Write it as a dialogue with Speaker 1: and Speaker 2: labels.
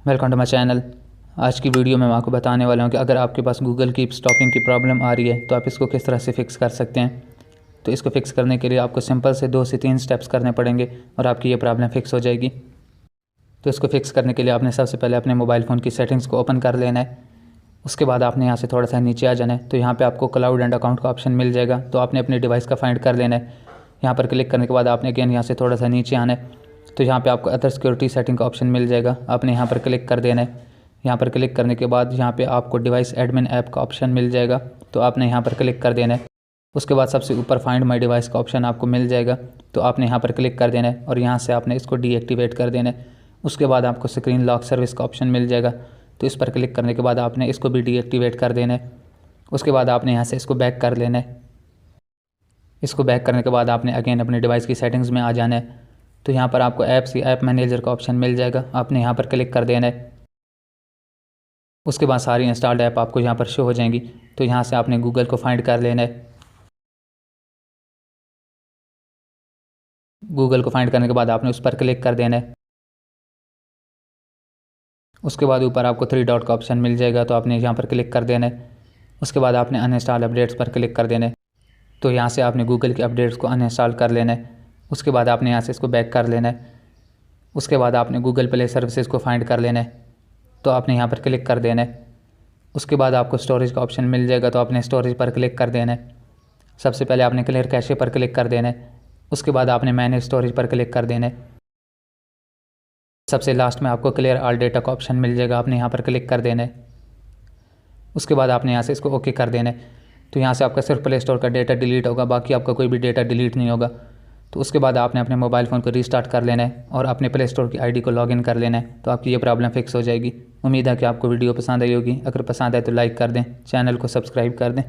Speaker 1: Welcome to my channel. आज की video में मैं आपको बताने वाला हूँ कि अगर आपके पास गूगल कीप स्टॉपिंग की प्रॉब्लम आ रही है तो आप इसको किस तरह से फ़िक्स कर सकते हैं। तो इसको फ़िक्स करने के लिए आपको सिंपल से 2 से 3 स्टेप्स करने पड़ेंगे और आपकी ये प्रॉब्लम फ़िक्स हो जाएगी। तो इसको फ़िक्स करने के लिए आपने सबसे पहले अपने मोबाइल फ़ोन की सेटिंग्स को ओपन कर लेना है। उसके बाद आपने यहाँ से थोड़ा सा नीचे आ जाना है। तो यहाँ पर आपको क्लाउड एंड अकाउंट का ऑप्शन मिल जाएगा। तो आपने अपने डिवाइस का फाइंड कर लेना है। यहाँ पर क्लिक करने के बाद आपने अगेन यहाँ से थोड़ा सा नीचे आना है। तो यहाँ पे आपको अदर सिक्योरिटी सेटिंग का ऑप्शन मिल जाएगा। आपने यहाँ पर क्लिक कर देना है। यहाँ पर क्लिक करने के बाद यहाँ पे आपको डिवाइस एडमिन ऐप का ऑप्शन मिल जाएगा। तो आपने यहाँ पर क्लिक कर देना है। उसके बाद सबसे ऊपर फाइंड माय डिवाइस का ऑप्शन आपको मिल जाएगा। तो आपने यहाँ पर क्लिक कर देना है और यहाँ से आपने इसको डीएक्टिवेट कर देना है। उसके बाद आपको स्क्रीन लॉक सर्विस का ऑप्शन मिल जाएगा। तो इस पर क्लिक करने के बाद आपने इसको भी डीएक्टिवेट कर देना है। उसके बाद आपने यहाँ से इसको बैक कर लेना है। इसको बैक करने के बाद आपने अगेन अपने डिवाइस की सेटिंग्स में आ जाना है। तो यहाँ पर आपको ऐप्स या ऐप मैनेजर का ऑप्शन मिल जाएगा। आपने यहाँ पर क्लिक कर देना है। उसके बाद सारी इंस्टॉल्ड ऐप आपको यहाँ पर शो हो जाएंगी। तो यहाँ से आपने गूगल को फाइंड कर लेना है। गूगल को फाइंड करने के बाद आपने उस पर क्लिक कर देना है। उसके बाद ऊपर आपको 3 डॉट का ऑप्शन मिल जाएगा। तो आपने यहाँ पर क्लिक कर देना है। उसके बाद आपने अनइंस्टॉल अपडेट्स पर क्लिक कर देना है। तो यहाँ से आपने गूगल के अपडेट्स को अनइंस्टॉल कर लेना है। उसके बाद आपने यहाँ से इसको बैक कर लेना है। उसके बाद आपने गूगल प्ले सर्विसेज को फाइंड कर लेना है। तो आपने यहाँ पर क्लिक कर देना है। उसके बाद आपको स्टोरेज का ऑप्शन मिल जाएगा। तो आपने स्टोरेज पर क्लिक कर देना है। सबसे पहले आपने क्लियर कैशे पर क्लिक कर देना है। उसके बाद आपने मैनेज स्टोरेज पर क्लिक कर देना है। सबसे लास्ट में आपको क्लियर ऑल डेटा का ऑप्शन मिल जाएगा। आपने यहाँ पर क्लिक कर देना है। उसके बाद आपने यहाँ से इसको ओके कर देना है। तो यहाँ से आपका सिर्फ प्ले स्टोर का डेटा डिलीट होगा, बाकी आपका कोई भी डेटा डिलीट नहीं होगा। तो उसके बाद आपने अपने मोबाइल फ़ोन को रीस्टार्ट कर लेना है और अपने प्ले स्टोर की आईडी को लॉगिन कर लेना है। तो आपकी ये प्रॉब्लम फिक्स हो जाएगी। उम्मीद है कि आपको वीडियो पसंद आई होगी। अगर पसंद आए तो लाइक कर दें, चैनल को सब्सक्राइब कर दें।